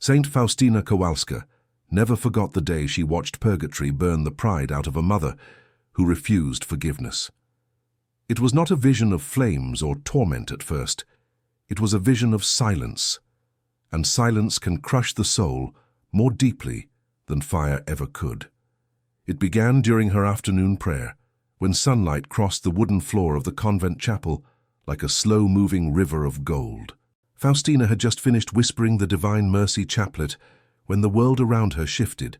Saint Faustina Kowalska never forgot the day she watched Purgatory burn the pride out of a mother who refused forgiveness. It was not a vision of flames or torment at first. It was a vision of silence, and silence can crush the soul more deeply than fire ever could. It began during her afternoon prayer, when sunlight crossed the wooden floor of the convent chapel like a slow-moving river of gold. Faustina had just finished whispering the Divine Mercy chaplet when the world around her shifted,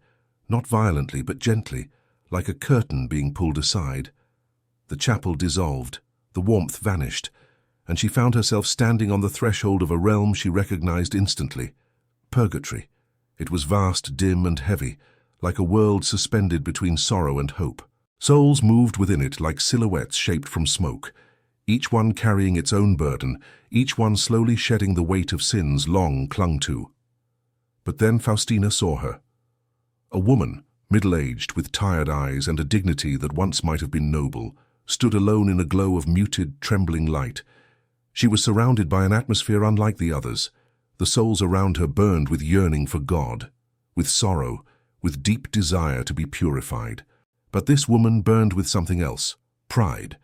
not violently but gently, like a curtain being pulled aside. The chapel dissolved, the warmth vanished, and she found herself standing on the threshold of a realm she recognized instantly: Purgatory. It was vast, dim, and heavy, like a world suspended between sorrow and hope. Souls moved within it like silhouettes shaped from smoke, each one carrying its own burden, each one slowly shedding the weight of sins long clung to. But then Faustina saw her. A woman, middle-aged, with tired eyes and a dignity that once might have been noble, stood alone in a glow of muted, trembling light. She was surrounded by an atmosphere unlike the others. The souls around her burned with yearning for God, with sorrow, with deep desire to be purified. But this woman burned with something else: pride.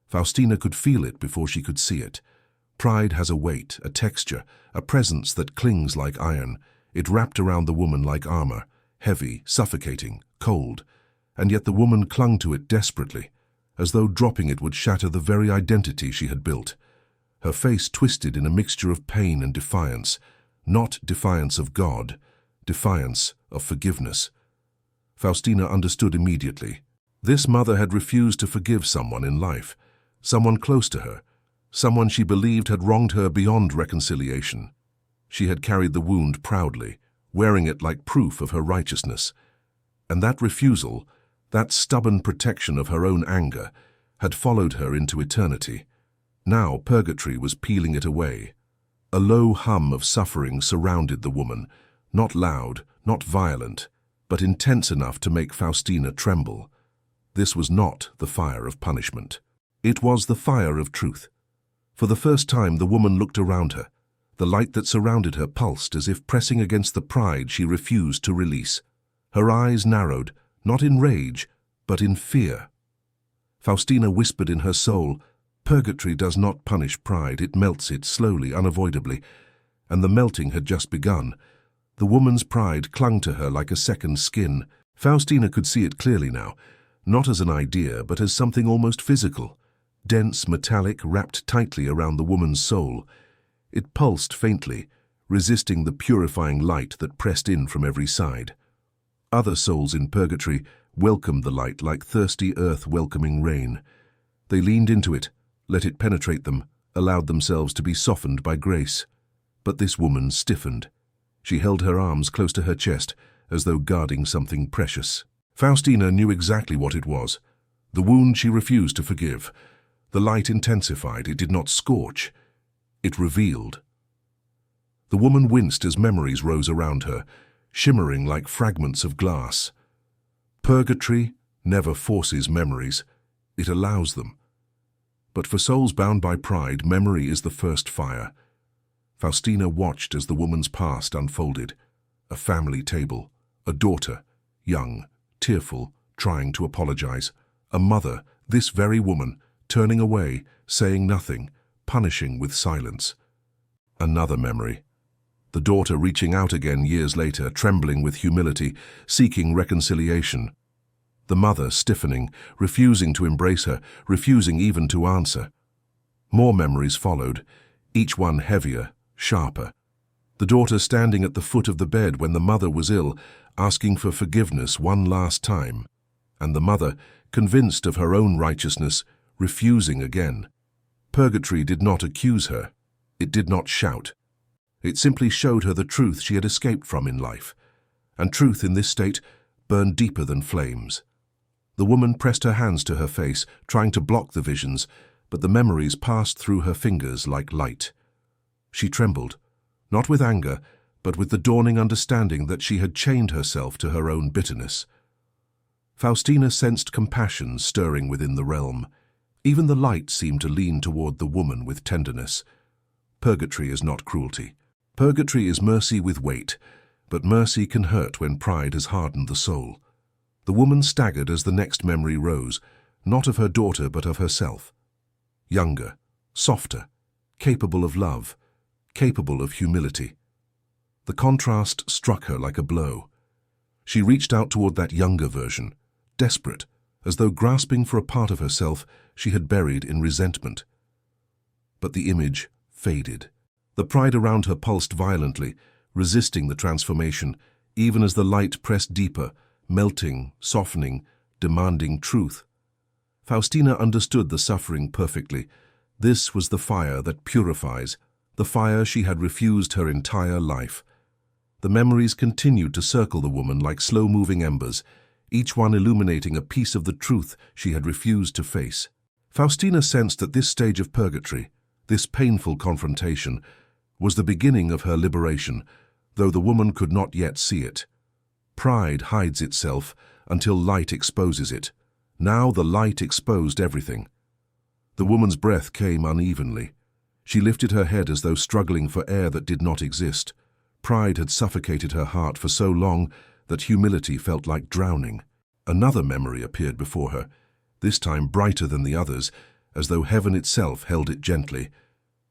Faustina could feel it before she could see it. Pride has a weight, a texture, a presence that clings like iron. It wrapped around the woman like armor, heavy, suffocating, cold, and yet the woman clung to it desperately, as though dropping it would shatter the very identity she had built. Her face twisted in a mixture of pain and defiance, not defiance of God, defiance of forgiveness. Faustina understood immediately. This mother had refused to forgive someone in life, someone close to her, someone she believed had wronged her beyond reconciliation. She had carried the wound proudly, wearing it like proof of her righteousness. And that refusal, that stubborn protection of her own anger, had followed her into eternity. Now Purgatory was peeling it away. A low hum of suffering surrounded the woman, not loud, not violent, but intense enough to make Faustina tremble. This was not the fire of punishment. It was the fire of truth. For the first time the woman looked around her. The light that surrounded her pulsed as if pressing against the pride she refused to release. Her eyes narrowed, not in rage, but in fear. Faustina whispered in her soul, "Purgatory does not punish pride, it melts it slowly, unavoidably." And the melting had just begun. The woman's pride clung to her like a second skin. Faustina could see it clearly now, not as an idea, but as something almost physical. Dense, metallic, wrapped tightly around the woman's soul. It pulsed faintly, resisting the purifying light that pressed in from every side. Other souls in Purgatory welcomed the light like thirsty earth welcoming rain. They leaned into it, let it penetrate them, allowed themselves to be softened by grace. But this woman stiffened. She held her arms close to her chest, as though guarding something precious. Faustina knew exactly what it was. The wound she refused to forgive. The light intensified, it did not scorch. It revealed. The woman winced as memories rose around her, shimmering like fragments of glass. Purgatory never forces memories, it allows them. But for souls bound by pride, memory is the first fire. Faustina watched as the woman's past unfolded. A family table, a daughter, young, tearful, trying to apologize. A mother, this very woman, turning away, saying nothing, punishing with silence. Another memory. The daughter reaching out again years later, trembling with humility, seeking reconciliation. The mother stiffening, refusing to embrace her, refusing even to answer. More memories followed, each one heavier, sharper. The daughter standing at the foot of the bed when the mother was ill, asking for forgiveness one last time. And the mother, convinced of her own righteousness, refusing again. Purgatory did not accuse her. It did not shout. It simply showed her the truth she had escaped from in life. And truth in this state burned deeper than flames. The woman pressed her hands to her face, trying to block the visions, but the memories passed through her fingers like light. She trembled, not with anger, but with the dawning understanding that she had chained herself to her own bitterness. Faustina sensed compassion stirring within the realm. Even the light seemed to lean toward the woman with tenderness. Purgatory is not cruelty. Purgatory is mercy with weight, But mercy can hurt when pride has hardened the soul. The woman staggered as the next memory rose, not of her daughter but of herself. Younger, softer, capable of love, capable of humility. The contrast struck her like a blow. She reached out toward that younger version, desperate, as though grasping for a part of herself she had buried in resentment. But the image faded. The pride around her pulsed violently, resisting the transformation, even as the light pressed deeper, melting, softening, demanding truth. Faustina understood the suffering perfectly. This was the fire that purifies, the fire she had refused her entire life. The memories continued to circle the woman like slow-moving embers, each one illuminating a piece of the truth she had refused to face. Faustina sensed that this stage of purgatory, this painful confrontation, was the beginning of her liberation, though the woman could not yet see it. Pride hides itself until light exposes it. Now the light exposed everything. The woman's breath came unevenly. She lifted her head as though struggling for air that did not exist. Pride had suffocated her heart for so long that humility felt like drowning. Another memory appeared before her, this time brighter than the others, as though heaven itself held it gently.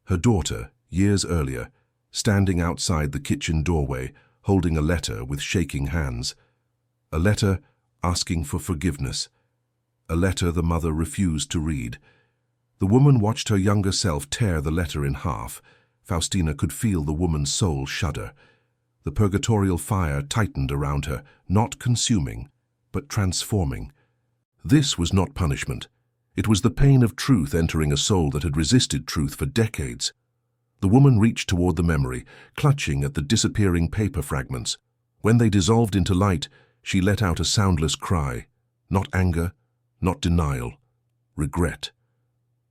Her daughter, years earlier, standing outside the kitchen doorway, holding a letter with shaking hands. A letter asking for forgiveness. A letter the mother refused to read. The woman watched her younger self tear the letter in half. Faustina could feel the woman's soul shudder. The purgatorial fire tightened around her, not consuming, but transforming. This was not punishment. It was the pain of truth entering a soul that had resisted truth for decades. The woman reached toward the memory, clutching at the disappearing paper fragments. When they dissolved into light, she let out a soundless cry. Not anger, not denial. Regret.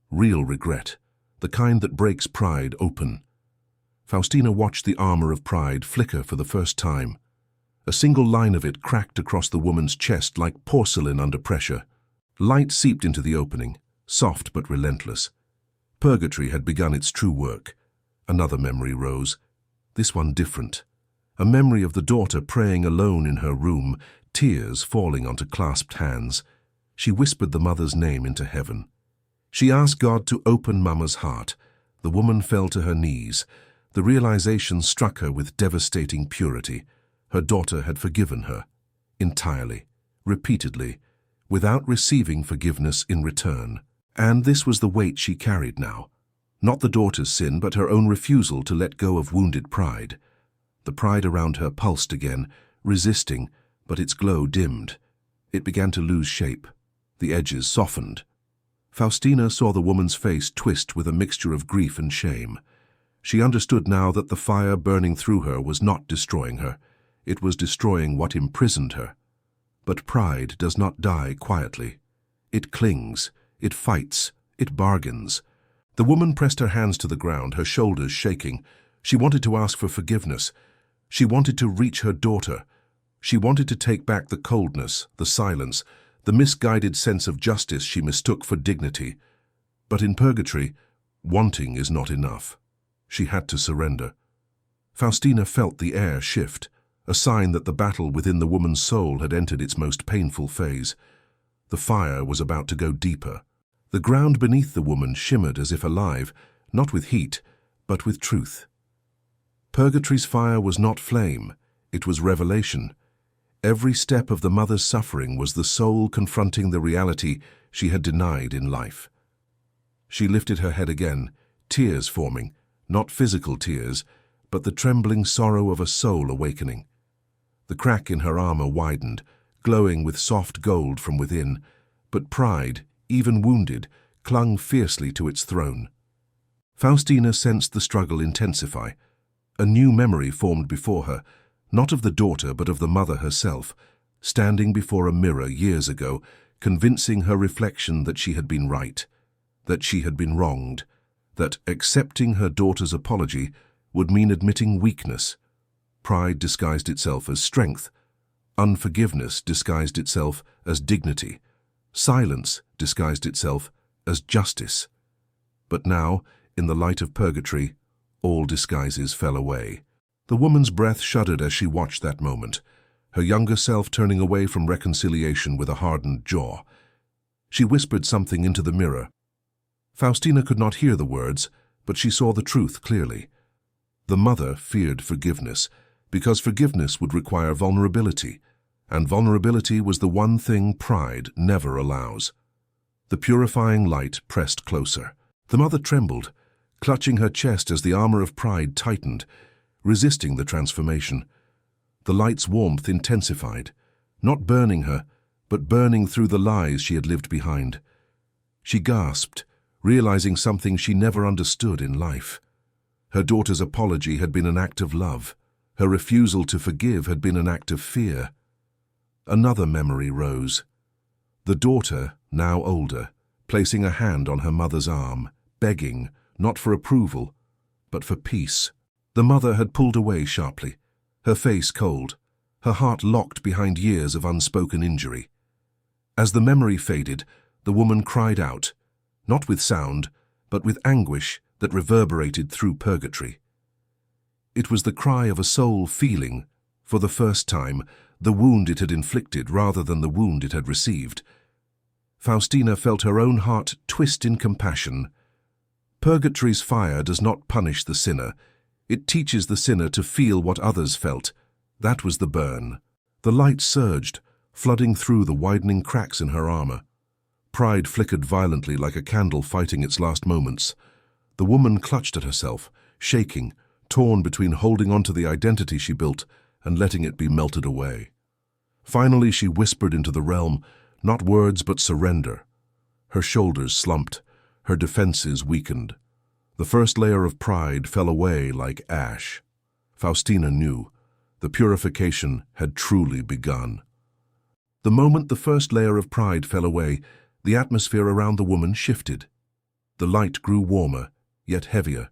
Real regret. The kind that breaks pride open. Faustina watched the armor of pride flicker for the first time. A single line of it cracked across the woman's chest like porcelain under pressure. Light seeped into the opening, soft but relentless. Purgatory had begun its true work. Another memory rose, this one different. A memory of the daughter praying alone in her room, tears falling onto clasped hands. She whispered the mother's name into heaven. She asked God to open Mama's heart. The woman fell to her knees. The realization struck her with devastating purity. Her daughter had forgiven her, entirely, repeatedly, without receiving forgiveness in return. And this was the weight she carried now. Not the daughter's sin, but her own refusal to let go of wounded pride. The pride around her pulsed again, resisting, but its glow dimmed. It began to lose shape. The edges softened. Faustina saw the woman's face twist with a mixture of grief and shame. She understood now that the fire burning through her was not destroying her. It was destroying what imprisoned her. But pride does not die quietly. It clings, it fights, it bargains. The woman pressed her hands to the ground, her shoulders shaking. She wanted to ask for forgiveness. She wanted to reach her daughter. She wanted to take back the coldness, the silence, the misguided sense of justice she mistook for dignity. But in purgatory, wanting is not enough. She had to surrender. Faustina felt the air shift, a sign that the battle within the woman's soul had entered its most painful phase. The fire was about to go deeper. The ground beneath the woman shimmered as if alive, not with heat, but with truth. Purgatory's fire was not flame, it was revelation. Every step of the mother's suffering was the soul confronting the reality she had denied in life. She lifted her head again, tears forming, not physical tears, but the trembling sorrow of a soul awakening. The crack in her armor widened, glowing with soft gold from within, but pride, even wounded, clung fiercely to its throne. Faustina sensed the struggle intensify. A new memory formed before her, not of the daughter but of the mother herself, standing before a mirror years ago, convincing her reflection that she had been right, that she had been wronged, that accepting her daughter's apology would mean admitting weakness. Pride disguised itself as strength. Unforgiveness disguised itself as dignity. Silence disguised itself as justice. But now, in the light of purgatory, all disguises fell away. The woman's breath shuddered as she watched that moment, her younger self turning away from reconciliation with a hardened jaw. She whispered something into the mirror. Faustina could not hear the words, but she saw the truth clearly. The mother feared forgiveness, because forgiveness would require vulnerability, and vulnerability was the one thing pride never allows. The purifying light pressed closer. The mother trembled, clutching her chest as the armor of pride tightened, resisting the transformation. The light's warmth intensified, not burning her, but burning through the lies she had lived behind. She gasped, realizing something she never understood in life. Her daughter's apology had been an act of love. Her refusal to forgive had been an act of fear. Another memory rose. The daughter, now older, placing a hand on her mother's arm, begging, not for approval, but for peace. The mother had pulled away sharply, her face cold, her heart locked behind years of unspoken injury. As the memory faded, the woman cried out, not with sound, but with anguish that reverberated through purgatory. It was the cry of a soul feeling, for the first time, the wound it had inflicted rather than the wound it had received. Faustina felt her own heart twist in compassion. Purgatory's fire does not punish the sinner. It teaches the sinner to feel what others felt. That was the burn. The light surged, flooding through the widening cracks in her armor. Pride flickered violently like a candle fighting its last moments. The woman clutched at herself, shaking, torn between holding on to the identity she built and letting it be melted away. Finally, she whispered into the realm, not words but surrender. Her shoulders slumped, her defenses weakened. The first layer of pride fell away like ash. Faustina knew. The purification had truly begun. The moment the first layer of pride fell away, the atmosphere around the woman shifted. The light grew warmer, yet heavier,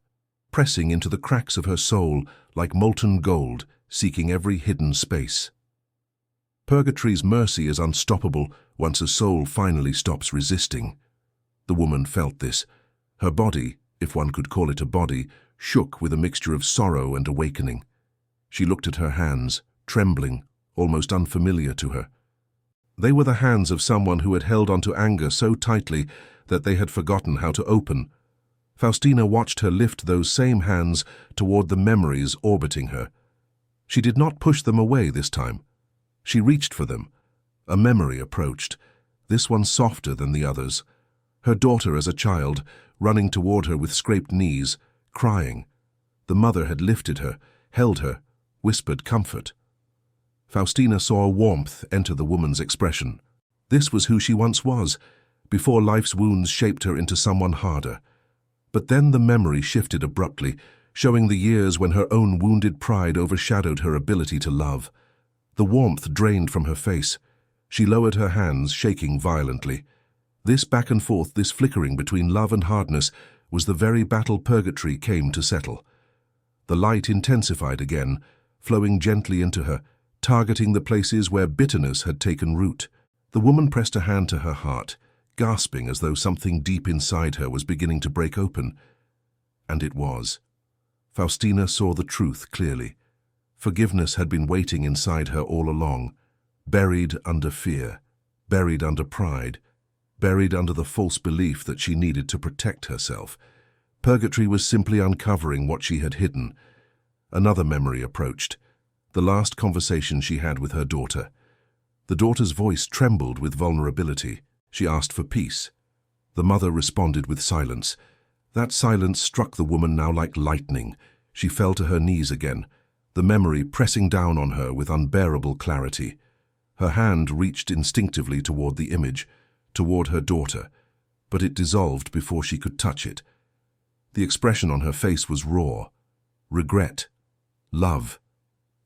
pressing into the cracks of her soul like molten gold, seeking every hidden space. Purgatory's mercy is unstoppable once a soul finally stops resisting. The woman felt this. Her body, if one could call it a body, shook with a mixture of sorrow and awakening. She looked at her hands, trembling, almost unfamiliar to her. They were the hands of someone who had held onto anger so tightly that they had forgotten how to open. Faustina watched her lift those same hands toward the memories orbiting her. She did not push them away this time. She reached for them. A memory approached, this one softer than the others. Her daughter as a child, running toward her with scraped knees, crying. The mother had lifted her, held her, whispered comfort. Faustina saw a warmth enter the woman's expression. This was who she once was, before life's wounds shaped her into someone harder. But then the memory shifted abruptly, showing the years when her own wounded pride overshadowed her ability to love. The warmth drained from her face. She lowered her hands, shaking violently. This back and forth, this flickering between love and hardness, was the very battle Purgatory came to settle. The light intensified again, flowing gently into her, targeting the places where bitterness had taken root. The woman pressed a hand to her heart, gasping as though something deep inside her was beginning to break open. And it was. Faustina saw the truth clearly. Forgiveness had been waiting inside her all along, buried under fear, buried under pride, buried under the false belief that she needed to protect herself. Purgatory was simply uncovering what she had hidden. Another memory approached, the last conversation she had with her daughter. The daughter's voice trembled with vulnerability. She asked for peace. The mother responded with silence. That silence struck the woman now like lightning. She fell to her knees again, the memory pressing down on her with unbearable clarity. Her hand reached instinctively toward the image, toward her daughter, but it dissolved before she could touch it. The expression on her face was raw. Regret, love,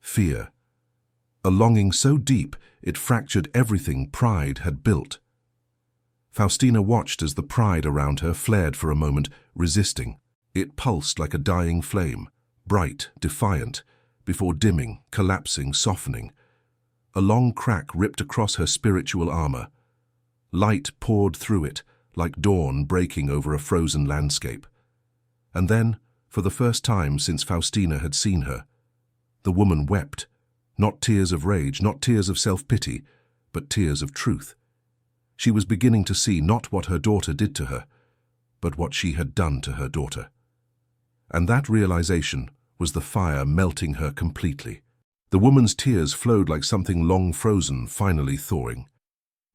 fear. A longing so deep it fractured everything pride had built. Faustina watched as the pride around her flared for a moment, resisting. It pulsed like a dying flame, bright, defiant, before dimming, collapsing, softening. A long crack ripped across her spiritual armor. Light poured through it, like dawn breaking over a frozen landscape. And then, for the first time since Faustina had seen her, The woman wept, not tears of rage, not tears of self-pity, but tears of truth. She was beginning to see not what her daughter did to her, but what she had done to her daughter. And that realization was the fire melting her completely. The woman's tears flowed like something long frozen, finally thawing.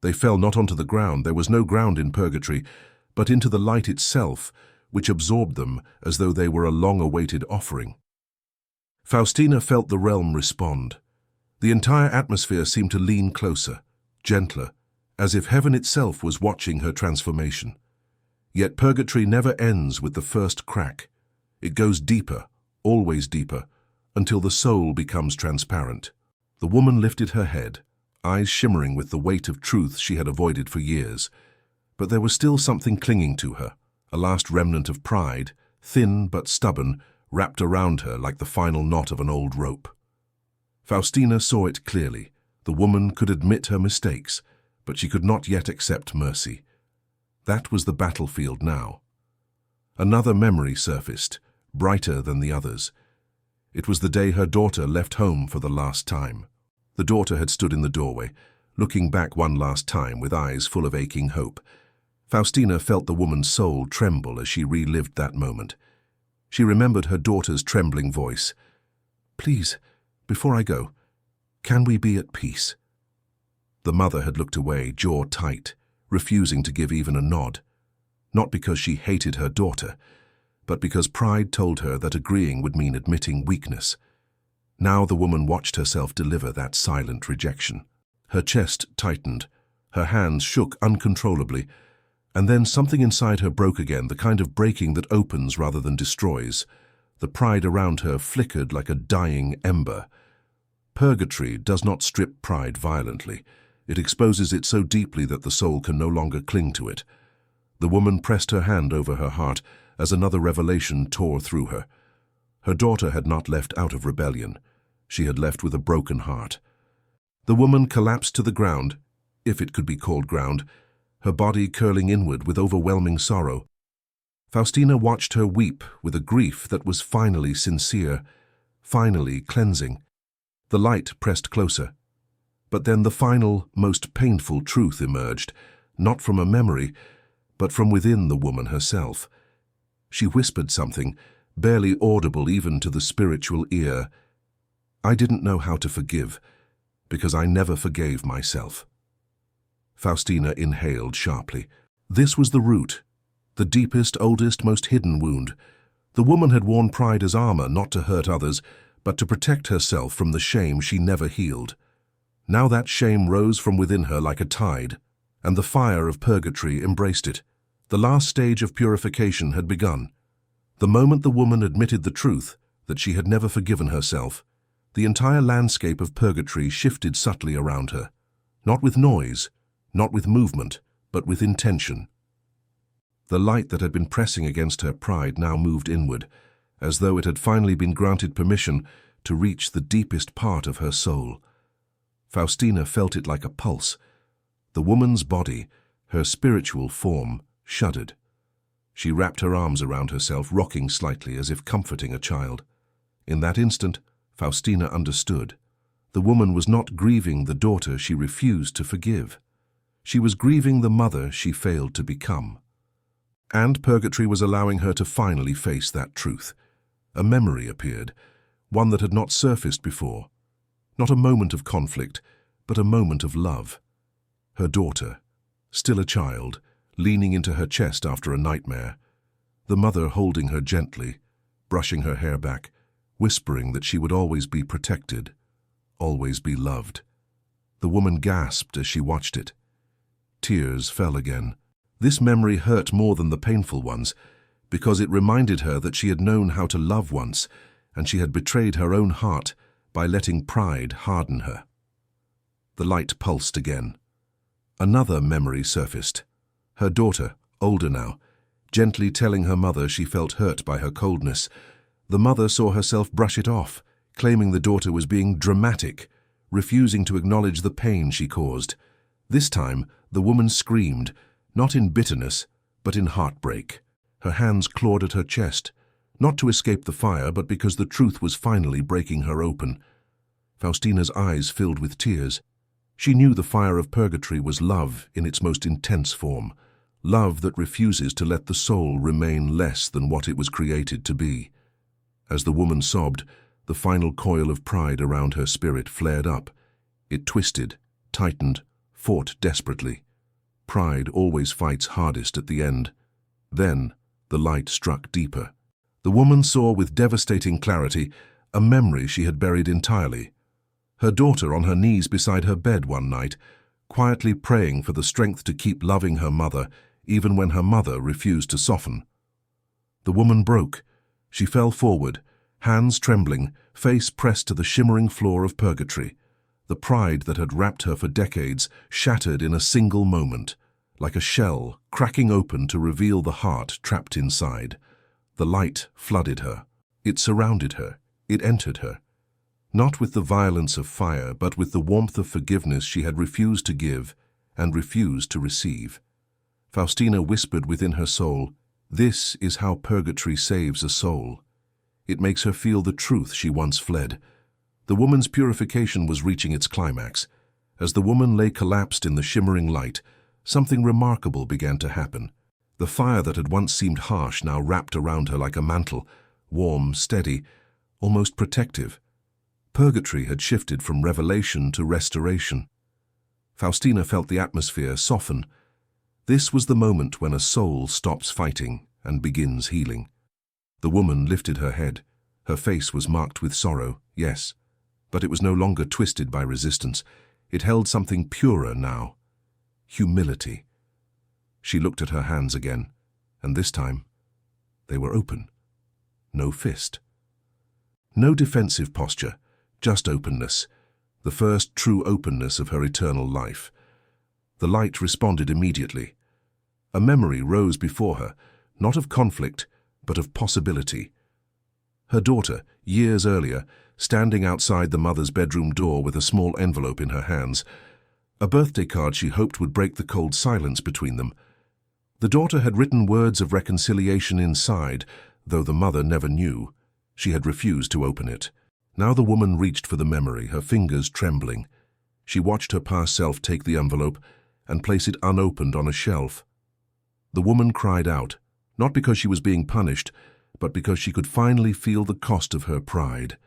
They fell not onto the ground, there was no ground in Purgatory, but into the light itself, which absorbed them as though they were a long-awaited offering. Faustina felt the realm respond. The entire atmosphere seemed to lean closer, gentler, as if heaven itself was watching her transformation. Yet Purgatory never ends with the first crack. It goes deeper, always deeper, until the soul becomes transparent. The woman lifted her head, eyes shimmering with the weight of truth she had avoided for years. But there was still something clinging to her, a last remnant of pride, thin but stubborn, wrapped around her like the final knot of an old rope. Faustina saw it clearly. The woman could admit her mistakes, but she could not yet accept mercy. That was the battlefield now. Another memory surfaced, brighter than the others. It was the day her daughter left home for the last time. The daughter had stood in the doorway, looking back one last time with eyes full of aching hope. Faustina felt the woman's soul tremble as she relived that moment. She remembered her daughter's trembling voice. "Please, before I go, can we be at peace?" The mother had looked away, jaw tight, refusing to give even a nod. Not because she hated her daughter, but because pride told her that agreeing would mean admitting weakness. Now the woman watched herself deliver that silent rejection. Her chest tightened, her hands shook uncontrollably, and then something inside her broke again, the kind of breaking that opens rather than destroys. The pride around her flickered like a dying ember. Purgatory does not strip pride violently. It exposes it so deeply that the soul can no longer cling to it. The woman pressed her hand over her heart as another revelation tore through her. Her daughter had not left out of rebellion. She had left with a broken heart. The woman collapsed to the ground, if it could be called ground, her body curling inward with overwhelming sorrow. Faustina watched her weep with a grief that was finally sincere, finally cleansing. The light pressed closer. But then the final, most painful truth emerged, not from a memory, but from within the woman herself. She whispered something, barely audible even to the spiritual ear. "I didn't know how to forgive, because I never forgave myself." Faustina inhaled sharply. This was the root, the deepest, oldest, most hidden wound. The woman had worn pride as armor, not to hurt others, but to protect herself from the shame she never healed. Now that shame rose from within her like a tide, and the fire of Purgatory embraced it. The last stage of purification had begun. The moment the woman admitted the truth, that she had never forgiven herself, the entire landscape of Purgatory shifted subtly around her. Not with noise, not with movement, but with intention. The light that had been pressing against her pride now moved inward, as though it had finally been granted permission to reach the deepest part of her soul. Faustina felt it like a pulse. The woman's body, her spiritual form, shuddered. She wrapped her arms around herself, rocking slightly as if comforting a child. In that instant, Faustina understood. The woman was not grieving the daughter she refused to forgive. She was grieving the mother she failed to become. And Purgatory was allowing her to finally face that truth. A memory appeared, one that had not surfaced before. Not a moment of conflict, but a moment of love. Her daughter, still a child, leaning into her chest after a nightmare. The mother holding her gently, brushing her hair back, whispering that she would always be protected, always be loved. The woman gasped as she watched it. Tears fell again. This memory hurt more than the painful ones, because it reminded her that she had known how to love once, and she had betrayed her own heart by letting pride harden her. The light pulsed again. Another memory surfaced. Her daughter, older now, gently telling her mother she felt hurt by her coldness. The mother saw herself brush it off, claiming the daughter was being dramatic, refusing to acknowledge the pain she caused. This time, the woman screamed, not in bitterness, but in heartbreak. Her hands clawed at her chest, Not to escape the fire, but because the truth was finally breaking her open. Faustina's eyes filled with tears. She knew the fire of purgatory was love in its most intense form, love that refuses to let the soul remain less than what it was created to be. As the woman sobbed, the final coil of pride around her spirit flared up. It twisted, tightened, fought desperately. Pride always fights hardest at the end. Then, the light struck deeper. The woman saw with devastating clarity a memory she had buried entirely. Her daughter on her knees beside her bed one night, quietly praying for the strength to keep loving her mother, even when her mother refused to soften. The woman broke. She fell forward, hands trembling, face pressed to the shimmering floor of purgatory. The pride that had wrapped her for decades shattered in a single moment, like a shell cracking open to reveal the heart trapped inside. The light flooded her. It surrounded her. It entered her. Not with the violence of fire, but with the warmth of forgiveness she had refused to give and refused to receive. Faustina whispered within her soul, "This is how purgatory saves a soul." It makes her feel the truth she once fled. The woman's purification was reaching its climax. As the woman lay collapsed in the shimmering light, something remarkable began to happen. The fire that had once seemed harsh now wrapped around her like a mantle, warm, steady, almost protective. Purgatory had shifted from revelation to restoration. Faustina felt the atmosphere soften. This was the moment when a soul stops fighting and begins healing. The woman lifted her head. Her face was marked with sorrow, yes, but it was no longer twisted by resistance. It held something purer now. Humility. She looked at her hands again, and this time, they were open. No fist. No defensive posture, just openness, the first true openness of her eternal life. The light responded immediately. A memory rose before her, not of conflict, but of possibility. Her daughter, years earlier, standing outside the mother's bedroom door with a small envelope in her hands, a birthday card she hoped would break the cold silence between them. The daughter had written words of reconciliation inside, though the mother never knew. She had refused to open it. Now the woman reached for the memory, her fingers trembling. She watched her past self take the envelope and place it unopened on a shelf. The woman cried out, not because she was being punished, but because she could finally feel the cost of her pride.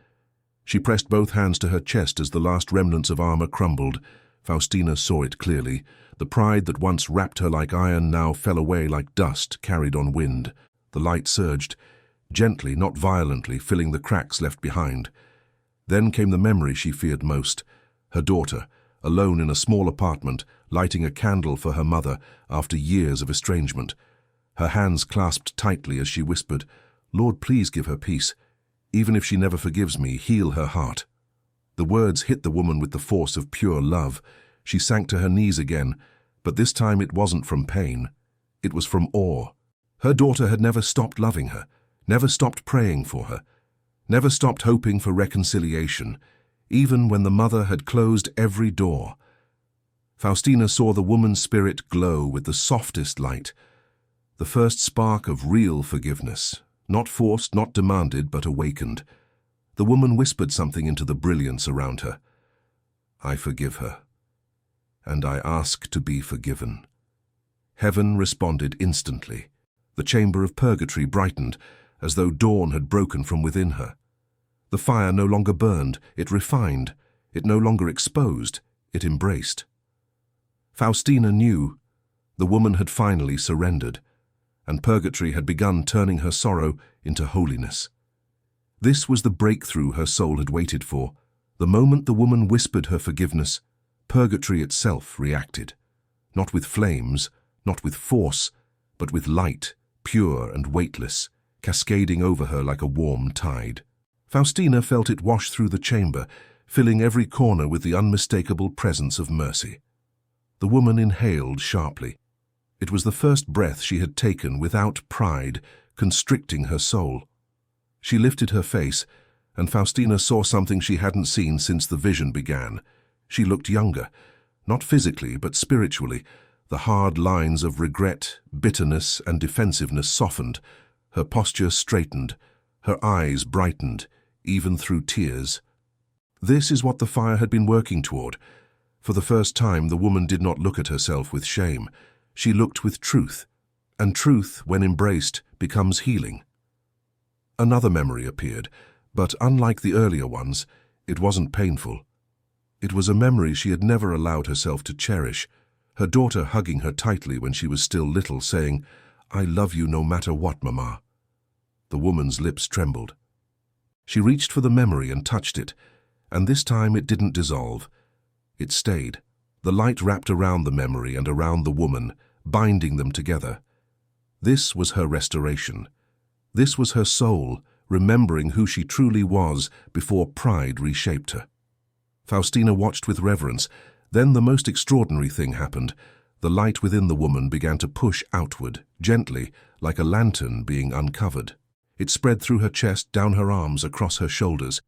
She pressed both hands to her chest as the last remnants of armor crumbled. Faustina saw it clearly. The pride that once wrapped her like iron now fell away like dust carried on wind. The light surged, gently, not violently, filling the cracks left behind. Then came the memory she feared most. Her daughter, alone in a small apartment, lighting a candle for her mother after years of estrangement. Her hands clasped tightly as she whispered, "Lord, please give her peace. Even if she never forgives me, heal her heart." The words hit the woman with the force of pure love. She sank to her knees again, but this time it wasn't from pain. It was from awe. Her daughter had never stopped loving her, never stopped praying for her, never stopped hoping for reconciliation, even when the mother had closed every door. Faustina saw the woman's spirit glow with the softest light, the first spark of real forgiveness, not forced, not demanded, but awakened. The woman whispered something into the brilliance around her. "I forgive her, and I ask to be forgiven." Heaven responded instantly. The chamber of purgatory brightened, as though dawn had broken from within her. The fire no longer burned, it refined. It no longer exposed, it embraced. Faustina knew. The woman had finally surrendered, and purgatory had begun turning her sorrow into holiness. This was the breakthrough her soul had waited for. The moment the woman whispered her forgiveness, purgatory itself reacted. Not with flames, not with force, but with light, pure and weightless, cascading over her like a warm tide. Faustina felt it wash through the chamber, filling every corner with the unmistakable presence of mercy. The woman inhaled sharply. It was the first breath she had taken without pride constricting her soul. She lifted her face, and Faustina saw something she hadn't seen since the vision began. She looked younger, not physically but spiritually. The hard lines of regret, bitterness, and defensiveness softened. Her posture straightened. Her eyes brightened, even through tears. This is what the fire had been working toward. For the first time, the woman did not look at herself with shame. She looked with truth, and truth, when embraced, becomes healing. Another memory appeared, but unlike the earlier ones, it wasn't painful. It was a memory she had never allowed herself to cherish, her daughter hugging her tightly when she was still little, saying, "I love you no matter what, Mama." The woman's lips trembled. She reached for the memory and touched it, and this time it didn't dissolve. It stayed. The light wrapped around the memory and around the woman, binding them together. This was her restoration. This was her soul, remembering who she truly was before pride reshaped her. Faustina watched with reverence. Then the most extraordinary thing happened. The light within the woman began to push outward, gently, like a lantern being uncovered. It spread through her chest, down her arms, across her shoulders.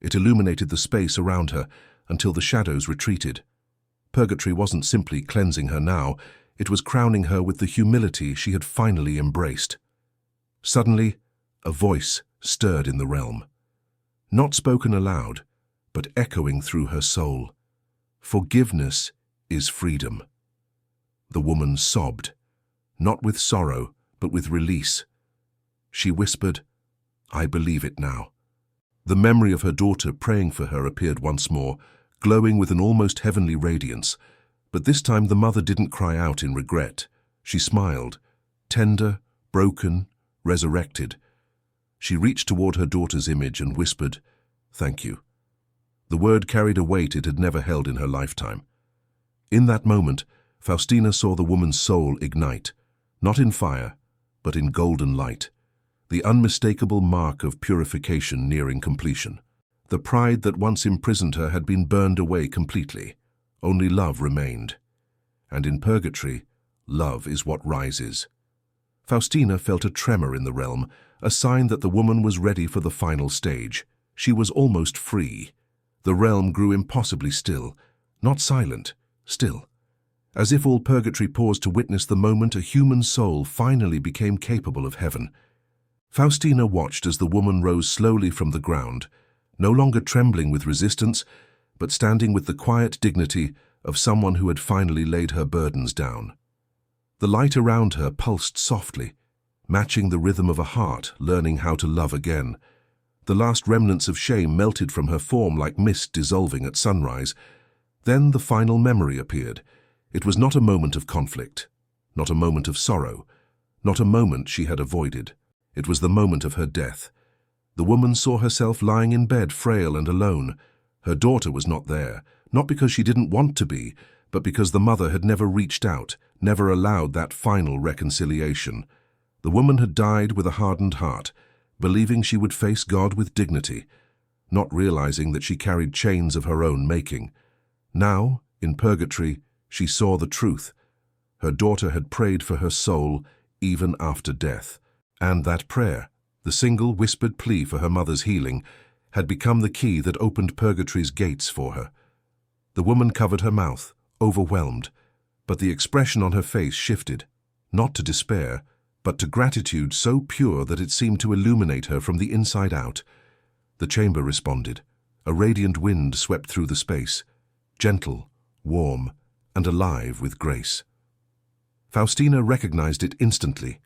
It illuminated the space around her until the shadows retreated. Purgatory wasn't simply cleansing her now, it was crowning her with the humility she had finally embraced. Suddenly, a voice stirred in the realm. Not spoken aloud, but echoing through her soul. Forgiveness is freedom. The woman sobbed, not with sorrow, but with release. She whispered, "I believe it now." The memory of her daughter praying for her appeared once more, glowing with an almost heavenly radiance. But this time the mother didn't cry out in regret. She smiled, tender, broken, resurrected. She reached toward her daughter's image and whispered, "Thank you." The word carried a weight it had never held in her lifetime. In that moment, Faustina saw the woman's soul ignite, not in fire, but in golden light, the unmistakable mark of purification nearing completion. The pride that once imprisoned her had been burned away completely. Only love remained. And in purgatory, love is what rises. Faustina felt a tremor in the realm, a sign that the woman was ready for the final stage. She was almost free. The realm grew impossibly still, not silent, still, as if all purgatory paused to witness the moment a human soul finally became capable of heaven. Faustina watched as the woman rose slowly from the ground, no longer trembling with resistance, but standing with the quiet dignity of someone who had finally laid her burdens down. The light around her pulsed softly, matching the rhythm of a heart learning how to love again. The last remnants of shame melted from her form like mist dissolving at sunrise. Then the final memory appeared. It was not a moment of conflict, not a moment of sorrow, not a moment she had avoided. It was the moment of her death. The woman saw herself lying in bed, frail and alone. Her daughter was not there, not because she didn't want to be, but because the mother had never reached out, never allowed that final reconciliation. The woman had died with a hardened heart, believing she would face God with dignity, not realizing that she carried chains of her own making. Now, in purgatory, she saw the truth. Her daughter had prayed for her soul even after death, and that prayer, the single whispered plea for her mother's healing, had become the key that opened purgatory's gates for her. The woman covered her mouth, overwhelmed, but the expression on her face shifted, not to despair, but to gratitude so pure that it seemed to illuminate her from the inside out. The chamber responded. A radiant wind swept through the space, gentle, warm, and alive with grace. Faustina recognized it instantly.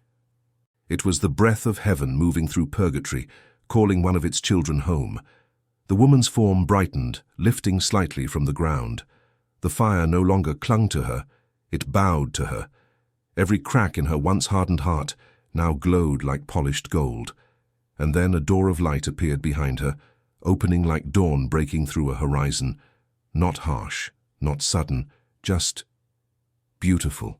It was the breath of heaven moving through purgatory, calling one of its children home. The woman's form brightened, lifting slightly from the ground. The fire no longer clung to her, it bowed to her. Every crack in her once hardened heart now glowed like polished gold. And then a door of light appeared behind her, opening like dawn breaking through a horizon. Not harsh, not sudden, just beautiful.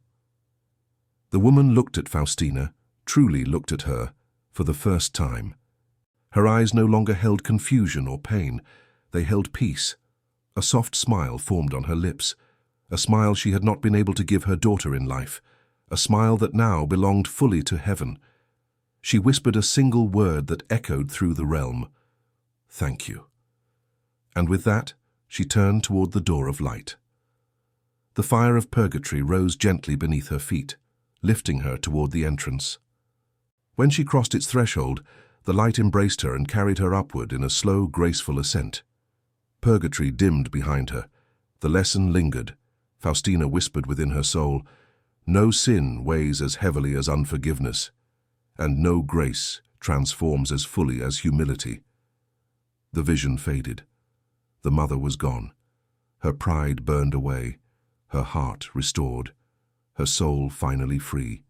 The woman looked at Faustina, truly looked at her, for the first time. Her eyes no longer held confusion or pain. They held peace. A soft smile formed on her lips, a smile she had not been able to give her daughter in life, a smile that now belonged fully to heaven. She whispered a single word that echoed through the realm. "Thank you." And with that, she turned toward the door of light. The fire of purgatory rose gently beneath her feet, lifting her toward the entrance. When she crossed its threshold, The light embraced her and carried her upward in a slow, graceful ascent. Purgatory dimmed behind her. The lesson lingered. Faustina whispered within her soul, "No sin weighs as heavily as unforgiveness, and no grace transforms as fully as humility." The vision faded. The mother was gone. Her pride burned away, her heart restored, her soul finally free.